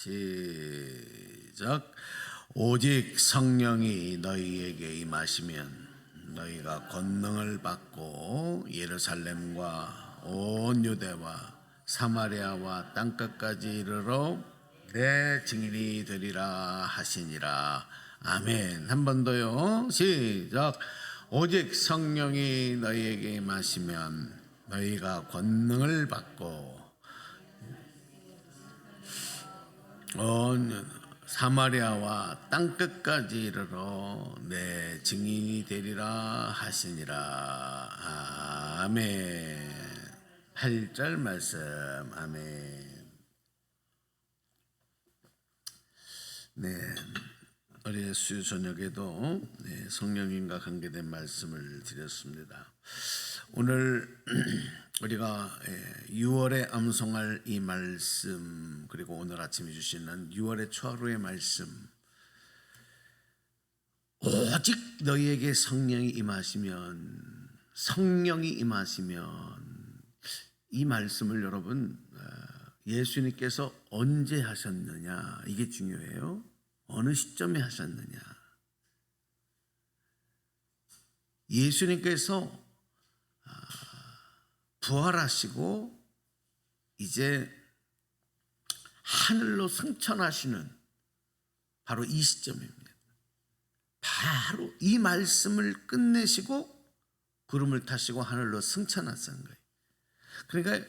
시작. 오직 성령이 너희에게 임하시면 너희가 권능을 받고 예루살렘과 온 유대와 사마리아와 땅끝까지 이르러 내 증인이 되리라 하시니라. 아멘. 한 번 더요. 시작. 오직 성령이 너희에게 임하시면 너희가 권능을 받고 온 사마리아와 땅끝까지 이르러 내 증인이 되리라 하시니라. 아멘. 8절 말씀. 아멘. 네, 어린이 수요 저녁에도 성령님과 관계된 말씀을 드렸습니다. 오늘 우리가 6월에 암송할 이 말씀, 그리고 오늘 아침에 주시는 6월의 초하루의 말씀, 오직 너희에게 성령이 임하시면, 성령이 임하시면, 이 말씀을 여러분 예수님께서 언제 하셨느냐, 이게 중요해요. 어느 시점에 하셨느냐. 예수님께서 부활하시고 이제 하늘로 승천하시는 바로 이 시점입니다. 바로 이 말씀을 끝내시고 구름을 타시고 하늘로 승천하신 거예요. 그러니까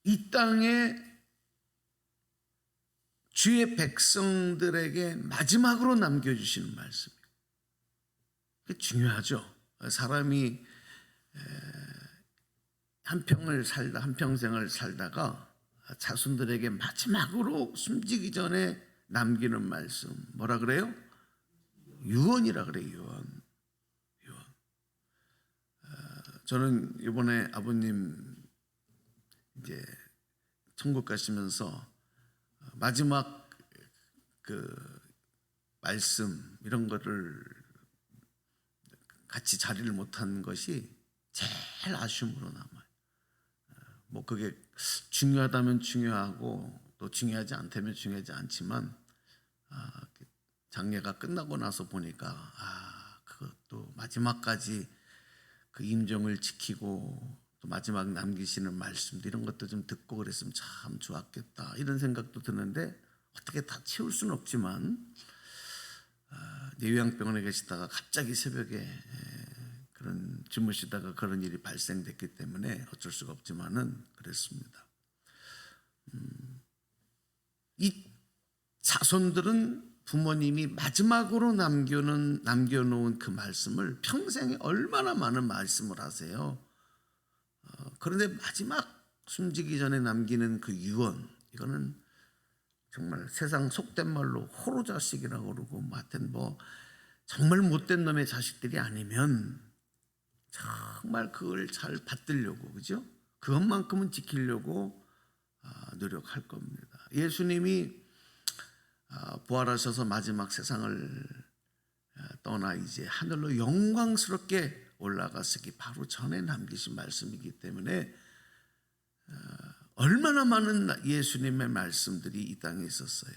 이 땅에 주의 백성들에게 마지막으로 남겨주시는 말씀이에요. 그게 중요하죠. 사람이 한평생을 살다가 자손들에게 마지막으로 숨지기 전에 남기는 말씀, 뭐라 그래요? 유언이라 그래요. 유언. 저는 이번에 아버님 이제 천국 가시면서 마지막 그 말씀 이런 거를 같이 자리를 못한 것이 제일 아쉬움으로 남아요. 뭐 그게 중요하다면 중요하고 또 중요하지 않다면 중요하지 않지만 장례가 끝나고 나서 보니까 그것도 마지막까지 그 임종을 지키고 또 마지막 남기시는 말씀도 이런 것도 좀 듣고 그랬으면 참 좋았겠다 이런 생각도 드는데 어떻게 다 채울 수는 없지만 요양병원에 계시다가 갑자기 새벽에 그런 주무시다가 그런 일이 발생됐기 때문에 어쩔 수가 없지만은 그랬습니다. 이 자손들은 부모님이 마지막으로 남겨놓은 그 말씀을 평생에 얼마나 많은 말씀을 하세요. 그런데 마지막 숨지기 전에 남기는 그 유언, 이거는 정말 세상 속된 말로 호로자식이라고 그러고 하여튼 뭐 정말 못된 놈의 자식들이 아니면 정말 그걸 잘 받들려고, 그죠? 그것만큼은 지키려고 노력할 겁니다. 예수님이 부활하셔서 마지막 세상을 떠나 이제 하늘로 영광스럽게 올라가시기 바로 전에 남기신 말씀이기 때문에 얼마나 많은 예수님의 말씀들이 이 땅에 있었어요.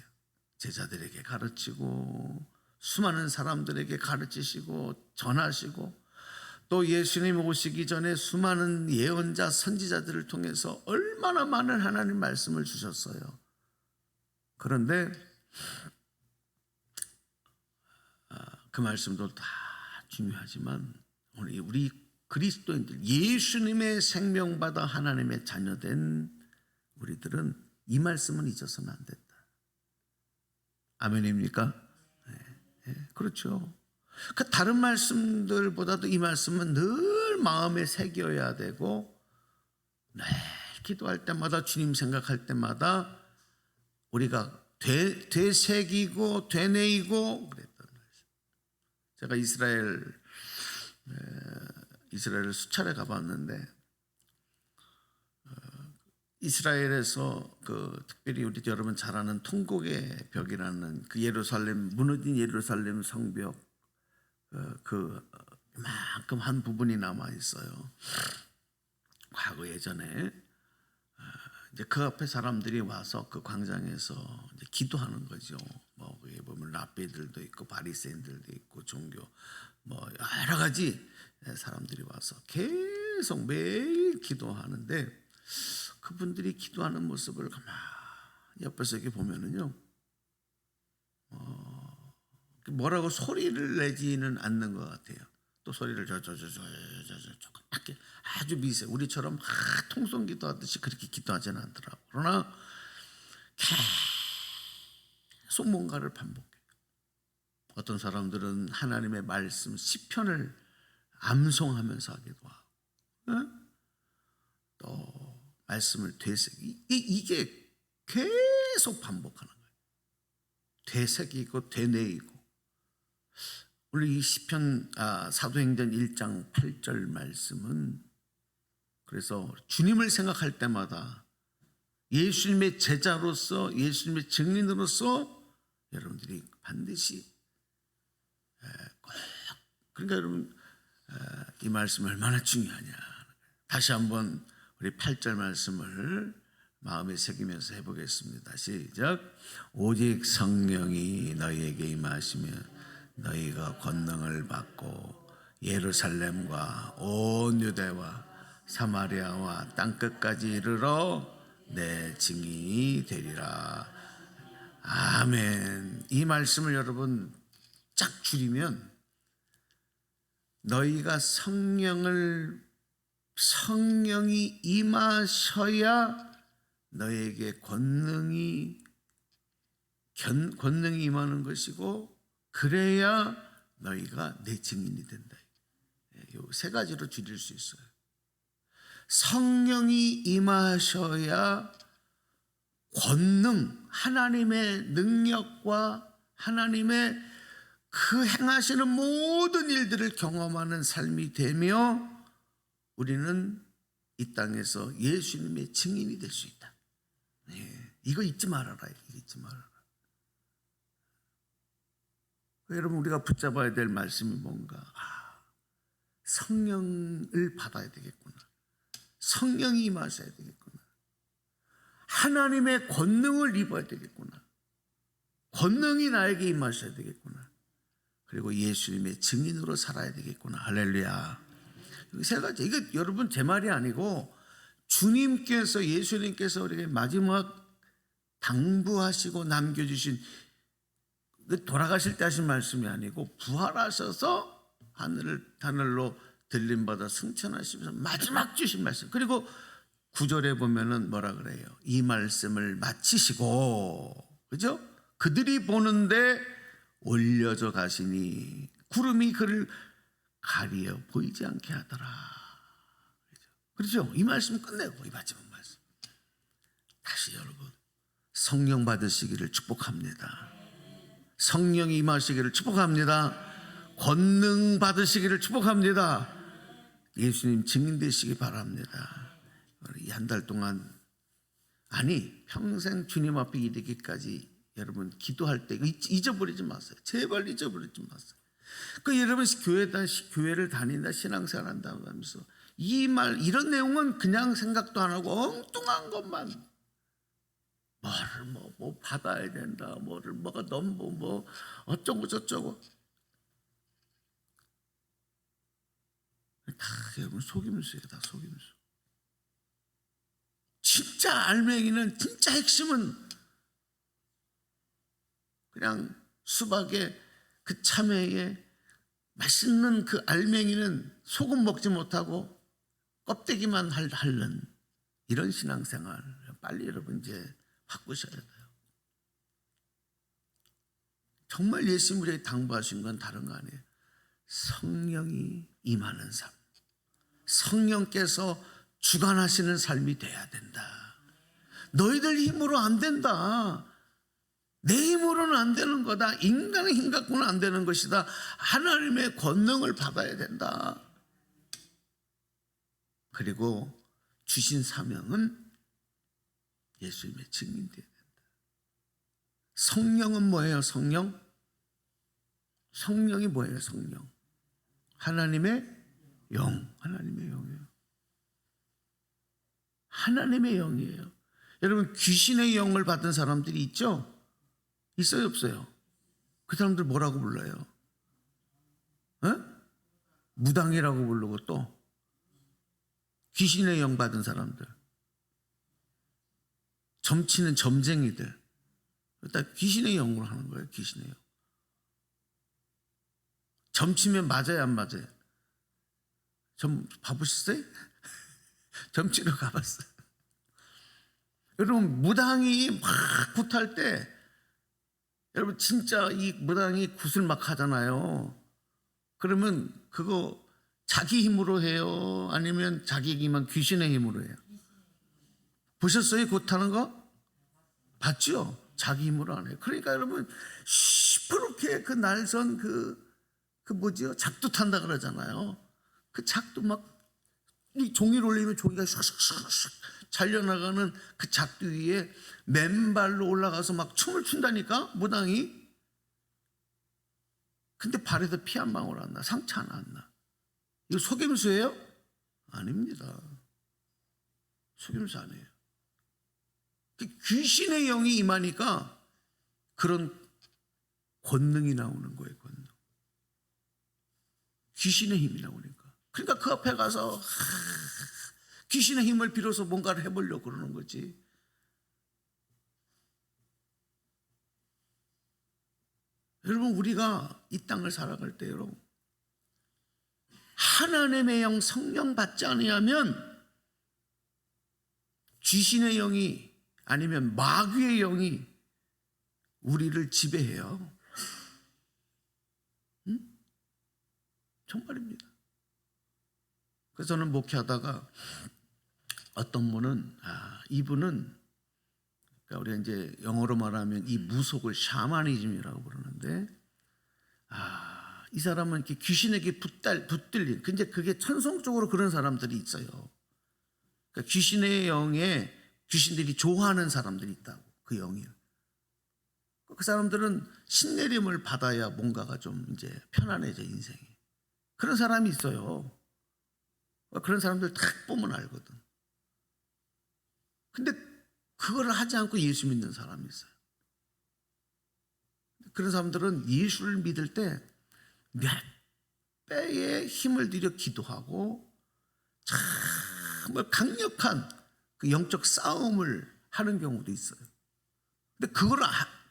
제자들에게 가르치고 수많은 사람들에게 가르치시고 전하시고 또 예수님 오시기 전에 수많은 예언자 선지자들을 통해서 얼마나 많은 하나님 말씀을 주셨어요. 그런데 그 말씀도 다 중요하지만 우리 그리스도인들, 예수님의 생명받아 하나님의 자녀된 우리들은 이 말씀은 잊어서는 안 된다. 아멘입니까? 네, 그렇죠. 그 다른 말씀들보다도 이 말씀은 늘 마음에 새겨야 되고 늘 기도할 때마다 주님 생각할 때마다 우리가 되새기고 되뇌이고 그랬던 말씀. 제가 이스라엘을 수차례 가봤는데 이스라엘에서 그 특별히 우리 여러분 잘 아는 통곡의 벽이라는 그 예루살렘 무너진 예루살렘 성벽 그만큼 한 부분이 남아 있어요. 과거 예전에 이제 그 앞에 사람들이 와서 그 광장에서 이제 기도하는 거죠. 뭐 거기 보면 랍비들도 있고 바리새인들도 있고 종교 뭐 여러 가지 사람들이 와서 계속 매일 기도하는데, 그분들이 기도하는 모습을 가만히 옆에서 이렇게 보면은요, 뭐라고 소리를 내지는 않는 것 같아요. 또 소리를 조그맣게 아주 미세, 우리처럼 통성 기도하듯이 그렇게 기도하지는 않더라고. 그러나 계속 뭔가를 반복해. 어떤 사람들은 하나님의 말씀 시편을 암송하면서 하기도 하고, 또 말씀을 되새기, 이게 계속 반복하는 거예요. 되새기고 되뇌이고. 오늘 이 시편 사도행전 1장 8절 말씀은, 그래서 주님을 생각할 때마다 예수님의 제자로서, 예수님의 증인으로서 여러분들이 반드시 꼭, 그러니까 여러분 이 말씀이 얼마나 중요하냐, 다시 한번 우리 8절 말씀을 마음에 새기면서 해보겠습니다. 시작. 오직 성령이 너희에게 임하시면 너희가 권능을 받고 예루살렘과 온 유대와 사마리아와 땅끝까지 이르러 내 증인이 되리라. 아멘. 이 말씀을 여러분 쫙 줄이면, 너희가 성령이 임하셔야 너에게 권능이 임하는 것이고, 그래야 너희가 내 증인이 된다. 이 세 가지로 줄일 수 있어요. 성령이 임하셔야 권능, 하나님의 능력과 하나님의 그 행하시는 모든 일들을 경험하는 삶이 되며, 우리는 이 땅에서 예수님의 증인이 될 수 있다. 이거 잊지 말아라. 이거 잊지 말아라. 여러분, 우리가 붙잡아야 될 말씀이 뭔가? 성령을 받아야 되겠구나. 성령이 임하셔야 되겠구나. 하나님의 권능을 입어야 되겠구나. 권능이 나에게 임하셔야 되겠구나. 그리고 예수님의 증인으로 살아야 되겠구나. 할렐루야. 세 가지. 이거 여러분 제 말이 아니고, 주님께서, 예수님께서 우리에게 마지막 당부하시고 남겨주신, 돌아가실 때 하신 말씀이 아니고 부활하셔서 하늘로 들림받아 승천하시면서 마지막 주신 말씀. 그리고 9절에 보면은 뭐라 그래요? 이 말씀을 마치시고, 그죠? 그들이 보는데 올려져 가시니 구름이 그를 가리어 보이지 않게 하더라. 그렇죠? 이 말씀 끝내고 이 마지막 말씀. 다시 여러분, 성령 받으시기를 축복합니다. 성령이 임하시기를 축복합니다. 권능 받으시기를 축복합니다. 예수님 증인 되시기 바랍니다. 이 한 달 동안, 아니 평생 주님 앞에 이르기까지 여러분 기도할 때 잊어버리지 마세요. 제발 잊어버리지 마세요. 여러분 교회를 다닌다, 신앙생활 한다고 하면서 이런 내용은 그냥 생각도 안 하고 엉뚱한 것만, 뭐를 뭐 받아야 된다, 뭐가 너무 뭐 어쩌고 저쩌고, 다 여러분 속임수예요. 다 속임수. 진짜 알맹이는, 진짜 핵심은 그냥 수박에 그 참외에 맛있는 그 알맹이는 소금 먹지 못하고 껍데기만 핥는 이런 신앙생활 빨리 여러분 이제 바꾸셔야 돼요. 정말 예수님 우리에게 당부하신 건 다른 거 아니에요. 성령이 임하는 삶, 성령께서 주관하시는 삶이 돼야 된다. 너희들 힘으로 안 된다. 내 힘으로는 안 되는 거다. 인간의 힘 갖고는 안 되는 것이다. 하나님의 권능을 받아야 된다. 그리고 주신 사명은 예수님의 증인 되어야 된다. 성령은 뭐예요? 성령이 뭐예요? 성령. 하나님의 영. 하나님의 영이에요. 하나님의 영이에요. 여러분 귀신의 영을 받은 사람들이 있죠? 있어요 없어요? 그 사람들 뭐라고 불러요? 무당이라고 부르고 또 귀신의 영 받은 사람들, 점치는 점쟁이들, 일단 귀신의 영으로 하는 거예요. 귀신의 영. 점치면 맞아요 안 맞아요? 점 봐보셨어요? 점치러 가봤어요. 여러분 무당이 막 굿할 때 여러분 진짜 이 무당이 굿을 막 하잖아요. 그러면 그거 자기 힘으로 해요? 아니면 자기만 귀신의 힘으로 해요? 보셨어요? 굿하는 거? 봤죠? 자기 힘으로 안 해요. 그러니까 여러분 시퍼렇게 그 날선 그 뭐지요? 작두 탄다 그러잖아요. 그 작두 막 이 종이를 올리면 종이가 슉슉슉슉 잘려나가는 그 작두 위에 맨발로 올라가서 막 춤을 춘다니까 무당이. 근데 발에서 피 한 방울 안 나. 상처 하나 안 나. 이거 속임수예요? 아닙니다. 속임수 아니에요. 귀신의 영이 임하니까 그런 권능이 나오는 거예요. 권능. 귀신의 힘이 나오니까. 그러니까 그 앞에 가서 귀신의 힘을 빌어서 뭔가를 해보려고 그러는 거지. 여러분 우리가 이 땅을 살아갈 때 여러분 하나님의 영 성령 받지 아니하면 귀신의 영이 아니면 마귀의 영이 우리를 지배해요. 정말입니다. 그래서 저는 목회하다가 어떤 분은 이분은 그러니까 우리가 이제 영어로 말하면 이 무속을 샤머니즘이라고 부르는데 이 사람은 이렇게 귀신에게 붙들린 근데 그게 천성적으로 그런 사람들이 있어요. 그러니까 귀신의 영에 귀신들이 좋아하는 사람들이 있다고. 그 영이요. 그 사람들은 신내림을 받아야 뭔가가 좀 이제 편안해져 인생이. 그런 사람이 있어요. 그런 사람들 딱 보면 알거든. 근데 그걸 하지 않고 예수 믿는 사람이 있어요. 그런 사람들은 예수를 믿을 때 몇 배의 힘을 들여 기도하고 정말 강력한 그 영적 싸움을 하는 경우도 있어요. 근데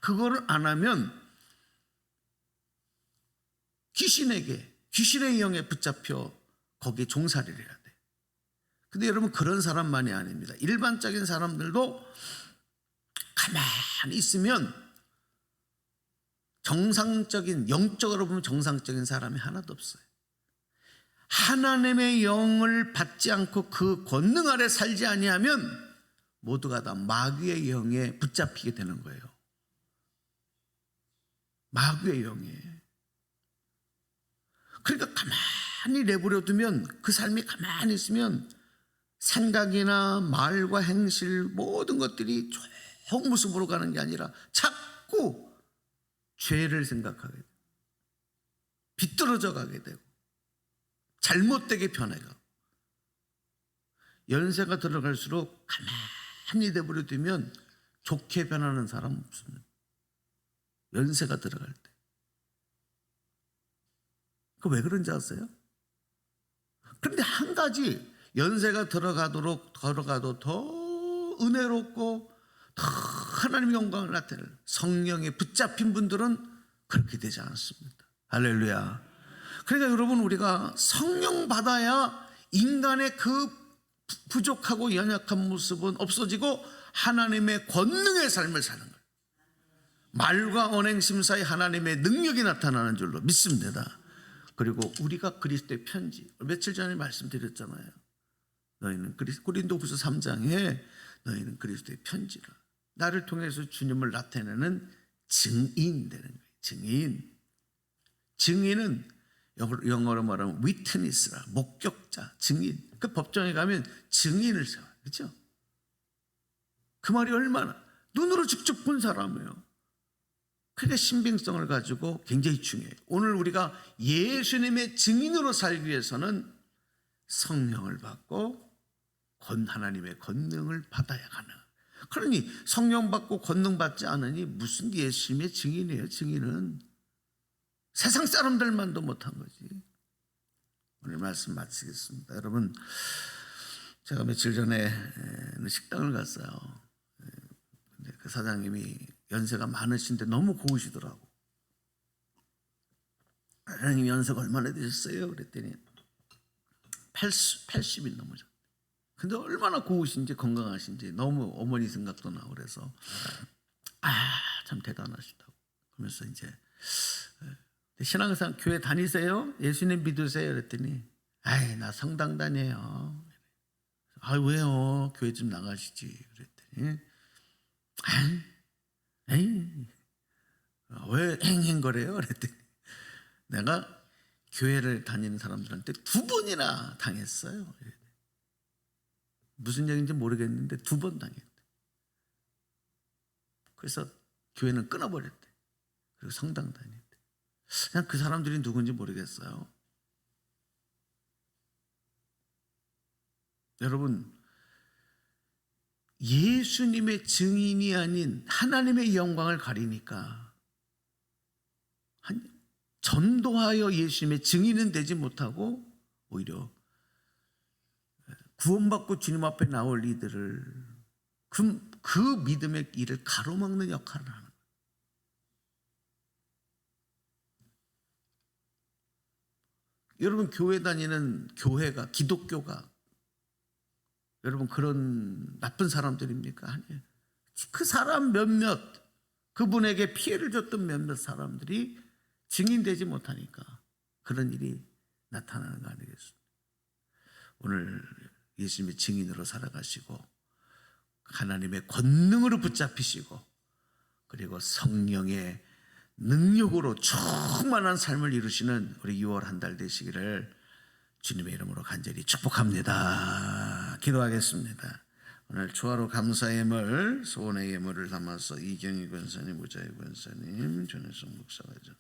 그거를 안 하면 귀신의 영에 붙잡혀 거기에 종살이를 해야 돼. 근데 여러분 그런 사람만이 아닙니다. 일반적인 사람들도 가만히 있으면 영적으로 보면 정상적인 사람이 하나도 없어요. 하나님의 영을 받지 않고 그 권능 아래 살지 아니하면 모두가 다 마귀의 영에 붙잡히게 되는 거예요. 마귀의 영에. 그러니까 가만히 내버려 두면 그 삶이 가만히 있으면 생각이나 말과 행실 모든 것들이 좋은 모습으로 가는 게 아니라 자꾸 죄를 생각하게 되고 비뚤어져 가게 되고 잘못되게 변해가고 연세가 들어갈수록 가만히 내버려 두면 좋게 변하는 사람 없습니다. 연세가 들어갈 때. 그 왜 그런지 아세요? 그런데 한 가지 연세가 들어가도 더 은혜롭고 더 하나님의 영광을 나타낼 성령에 붙잡힌 분들은 그렇게 되지 않습니다. 할렐루야. 그러니까 여러분 우리가 성령 받아야 인간의 그 부족하고 연약한 모습은 없어지고 하나님의 권능의 삶을 사는 거예요. 말과 언행심 사이 하나님의 능력이 나타나는 줄로 믿습니다. 그리고 우리가 그리스도의 편지, 며칠 전에 말씀드렸잖아요. 너희는 고린도후서 3장에 너희는 그리스도의 편지라. 나를 통해서 주님을 나타내는 증인 되는 거예요. 증인. 증인은 영어로 말하면 witness라. 목격자, 증인. 그 법정에 가면 증인을 세워요. 그렇죠? 그 말이 얼마나 눈으로 직접 본 사람이에요. 그게 신빙성을 가지고 굉장히 중요해요. 오늘 우리가 예수님의 증인으로 살기 위해서는 성령을 받고 하나님의 권능을 받아야 가능. 그러니 성령 받고 권능 받지 않으니 무슨 예수님의 증인이에요. 증인은 세상 사람들만도 못한 거지. 오늘 말씀 마치겠습니다. 여러분, 제가 며칠 전에 식당을 갔어요. 근데 그 사장님이 연세가 많으신데 너무 고우시더라고. 사장님 연세가 얼마나 되셨어요? 그랬더니 80이 넘으셨대. 근데 얼마나 고우신지 건강하신지 너무 어머니 생각도 나고 그래서 참 대단하시다고. 그러면서 이제 신앙생활 교회 다니세요? 예수님 믿으세요? 그랬더니 나 성당 다녀요. 왜요? 교회 좀 나가시지. 그랬더니 왜 행행거려요? 그랬더니 내가 교회를 다니는 사람들한테 2번이나 당했어요. 무슨 얘기인지 모르겠는데 2번 당했대. 그래서 교회는 끊어버렸대. 그리고 성당 다녔대. 그냥 그 사람들이 누군지 모르겠어요. 여러분, 예수님의 증인이 아닌 하나님의 영광을 가리니까 전도하여 예수님의 증인은 되지 못하고 오히려 구원받고 주님 앞에 나올 이들을 그 믿음의 일을 가로막는 역할을 하는 거예요. 여러분, 교회 다니는 교회가, 기독교가 여러분 그런 나쁜 사람들입니까? 아니에요. 그 사람 몇몇, 그분에게 피해를 줬던 몇몇 사람들이 증인되지 못하니까 그런 일이 나타나는 거 아니겠습니까? 오늘 예수님의 증인으로 살아가시고 하나님의 권능으로 붙잡히시고 그리고 성령의 능력으로 충만한 삶을 이루시는 우리 6월 한 달 되시기를 주님의 이름으로 간절히 축복합니다. 기도하겠습니다. 오늘 초하루 감사의 예물, 소원의 예물을 담아서 이경희 권사님, 우자희 권사님, 전혜성 목사가죠,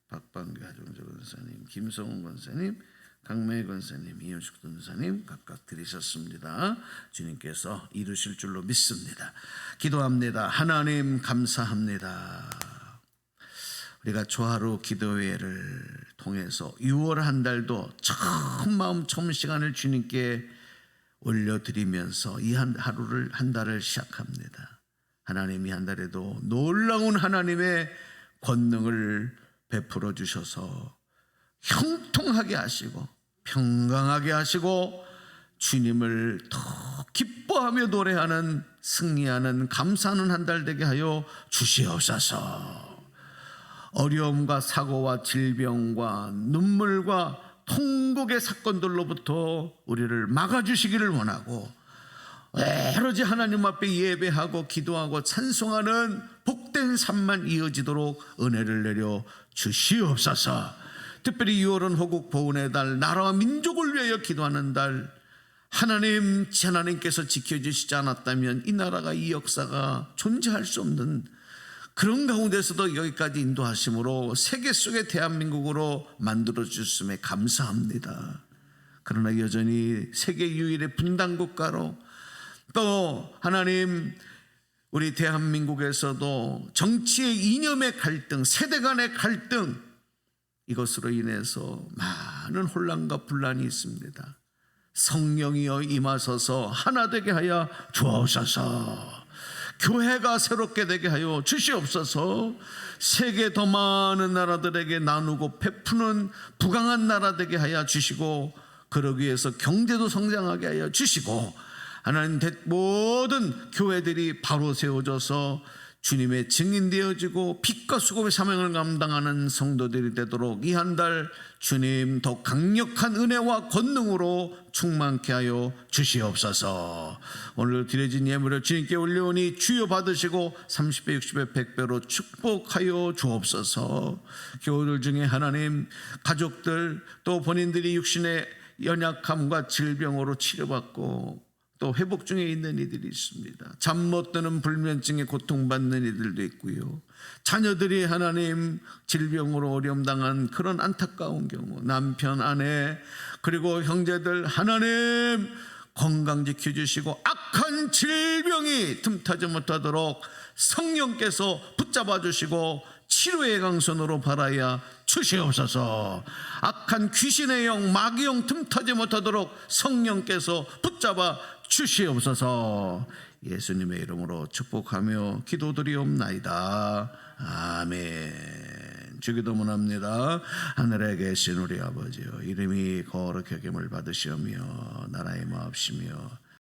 박방규 하정조 권사님, 김성훈 권사님, 강매희 권사님, 이현숙 권사님 각각 드리셨습니다. 주님께서 이루실 줄로 믿습니다. 기도합니다. 하나님 감사합니다. 우리가 초하루 기도회를 통해서 6월 한 달도 처음 마음 처음 시간을 주님께 올려드리면서 이 한 달을 시작합니다. 하나님이 한 달에도 놀라운 하나님의 권능을 베풀어 주셔서 형통하게 하시고 평강하게 하시고 주님을 더 기뻐하며 노래하는 승리하는 감사하는 한 달 되게 하여 주시옵소서. 어려움과 사고와 질병과 눈물과 통곡의 사건들로부터 우리를 막아주시기를 원하고 오로지 하나님 앞에 예배하고 기도하고 찬송하는 복된 삶만 이어지도록 은혜를 내려 주시옵소서. 특별히 6월은 호국 보훈의 달, 나라와 민족을 위하여 기도하는 달, 하나님께서 지켜주시지 않았다면 이 나라가, 이 역사가 존재할 수 없는 그런 가운데서도 여기까지 인도하심으로 세계 속의 대한민국으로 만들어주셨음에 감사합니다. 그러나 여전히 세계 유일의 분단국가로 또 하나님 우리 대한민국에서도 정치의 이념의 갈등, 세대 간의 갈등, 이것으로 인해서 많은 혼란과 분란이 있습니다. 성령이여 임하소서 하나 되게 하여 주옵소서. 교회가 새롭게 되게 하여 주시옵소서. 세계 더 많은 나라들에게 나누고 베푸는 부강한 나라 되게 하여 주시고 그러기 위해서 경제도 성장하게 하여 주시고 하나님 모든 교회들이 바로 세워져서 주님의 증인되어지고 빛과 수고의 사명을 감당하는 성도들이 되도록 이 한 달 주님 더 강력한 은혜와 권능으로 충만케 하여 주시옵소서. 오늘 드려진 예물을 주님께 올려오니 주여 받으시고 30배 60배 100배로 축복하여 주옵소서. 교우들 중에 하나님 가족들 또 본인들이 육신의 연약함과 질병으로 치료받고 또 회복 중에 있는 이들이 있습니다. 잠 못 드는 불면증에 고통받는 이들도 있고요. 자녀들이 하나님 질병으로 어려움 당한 그런 안타까운 경우, 남편, 아내 그리고 형제들 하나님 건강 지켜주시고 악한 질병이 틈타지 못하도록 성령께서 붙잡아 주시고 치료의 강선으로 바라야 주시옵소서. 악한 귀신의 영, 마귀 영 틈타지 못하도록 성령께서 붙잡아 주시옵소서. 예수님의 이름으로 축복하며 기도드리옵나이다. 아멘. 주기도문합니다. 하늘에 계신 우리 아버지여, 이름이 거룩히 여김을 받으시오며 나라의 마옵시며